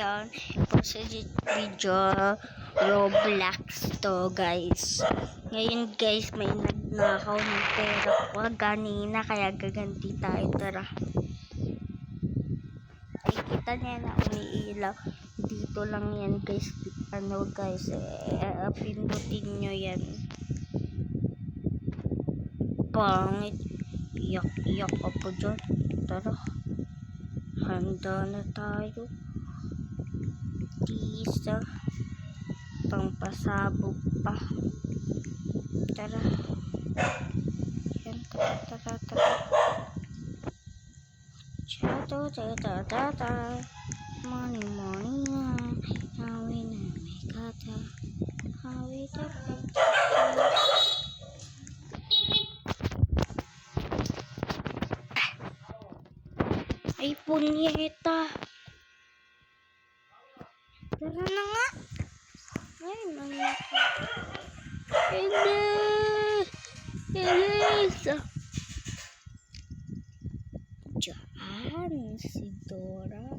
Yan, for sa video, Roblox to guys. Ngayon guys, may nagnakaw ng pera ko kanina, kaya gaganti tayo. Tara. Ay, kita niya na umiilaw. Dito lang yan guys. Ano guys, pindutin nyo yan. Pangit. Iyak ako dyan. Tara. Handa na tayo. Isa pangpasabog pa. Tara. Yan, tara. Tata. Money na. Hawi na may kata. Hawi dapat. Ay, punyeta. Tara na nga. Ay, nangyari. Elisa. Diyan, si Dora.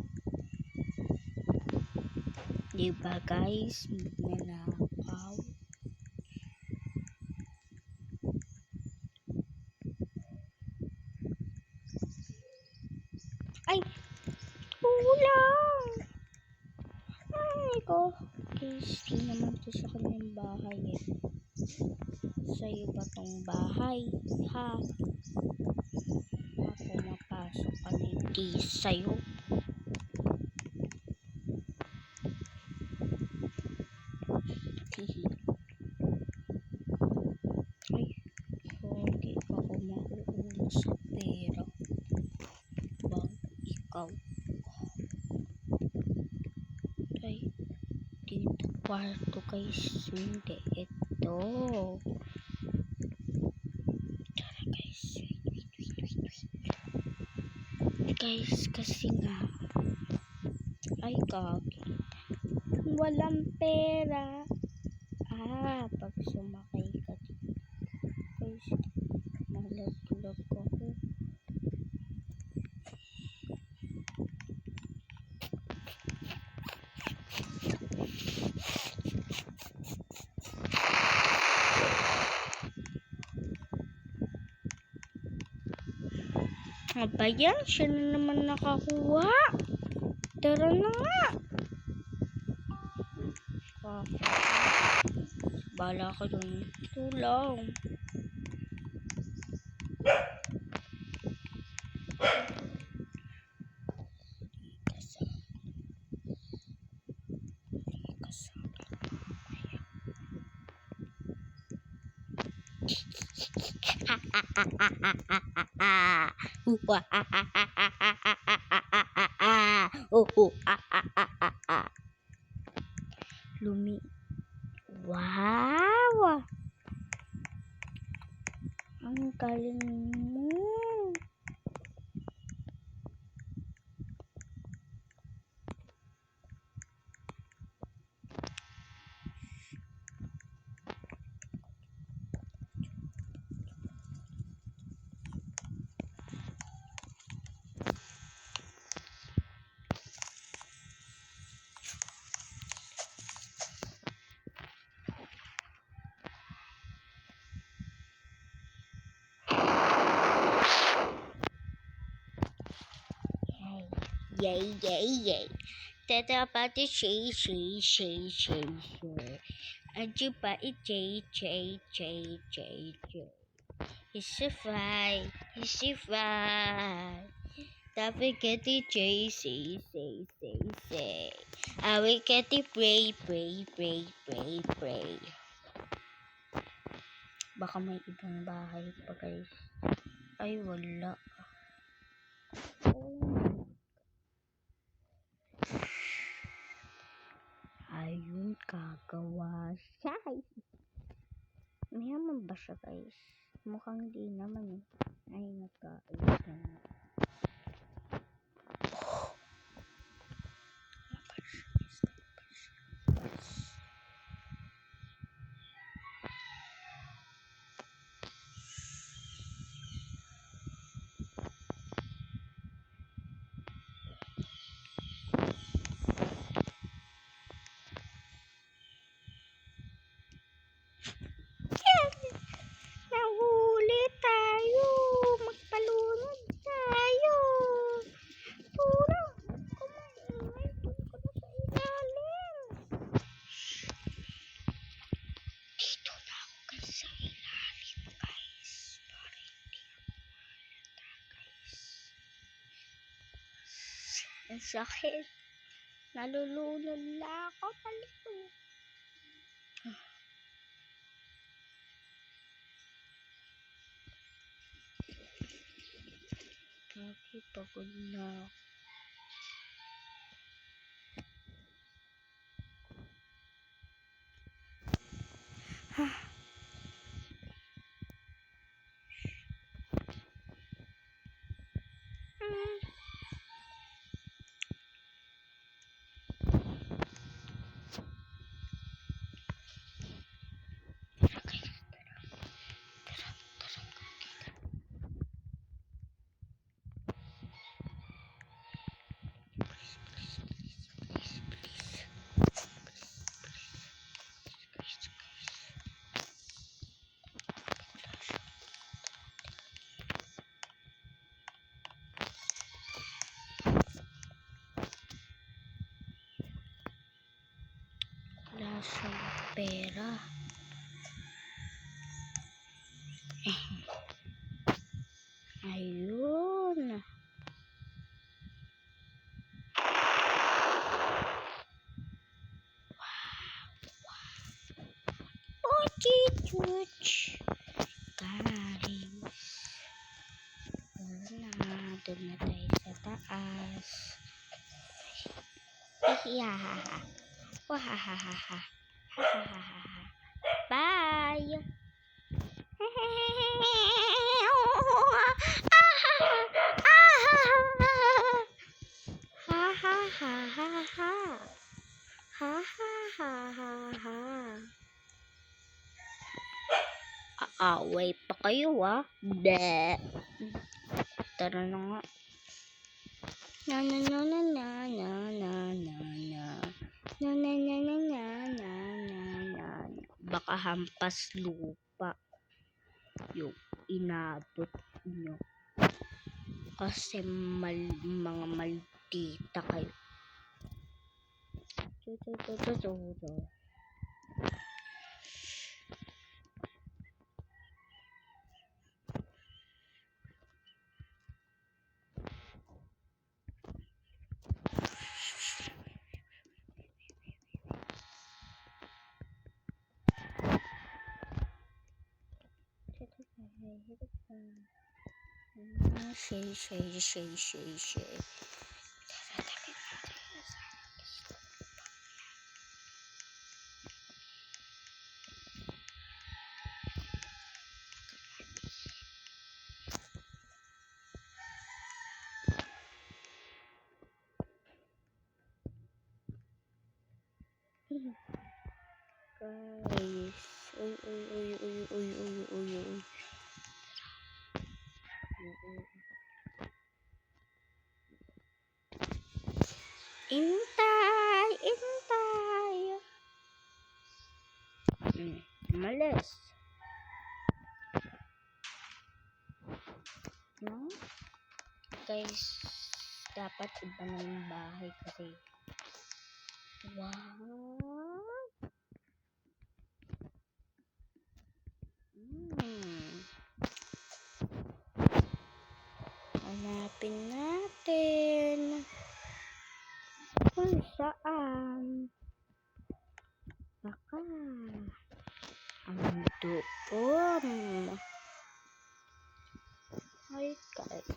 Diba guys, nanakaw. Ay, kulang. Ay ko. Guys, di naman to sa kanyang bahay eh. Sa'yo ba tong bahay? Ha? Ako mapasok ka na hindi sa'yo. Hihi. Ay, okay ako mauulo sa pera. Bang ikaw. Ay, dito kwarto guys. Hindi, ito. Tara guys. Wait. Guys, kasi nga. Ay, kaki. Walang pera. Pag sumakay ka dito. Guys, malaglag ako. Abayan, siya na naman nakakuha. Tara na nga. Bala ka dun. Tulang. Lumi. Wow! Ang galing mo. Yay. Tata pati shay. Aju pa J. It's a fly. Tapi keti J. Say. Awi keti pray. Baka may ibang bahay pa guys. Ay, wala. Ayun, kagawa siya. Mayaman ba siya guys? Mukhang di naman eh. Ay, nagkaayos na. Ang sakit. Nalulunod na ako. Talikod. Okay, pagod na ako. Wala siyang pera. Ayun. Oh, chichuch. Guys. Wala. Doon na tayo sa taas. Iyahaha. Wahahaha. Hahahaha. Bye. Aaway pa kayo Bleh. Tara na nga. Na na na na na na na na na na na na na na na na. Baka hampas lupa yung inabot nyo. Kasi mga maldita kayo. Shay. Guys, uy. Intay. Malis. No? Guys, dapat iba na yung bahay kasi wow. Hanapin natin kung saan. Baka ang doon. Ay, guys.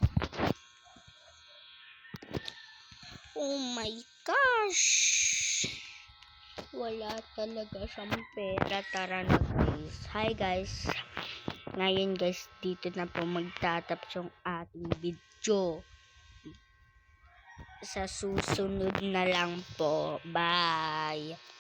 Oh my gosh. Wala talaga siyang pera. Tara na guys. Hi guys. Ngayon guys, dito na po magtatapos yung ating video. Sa susunod na lang po. Bye.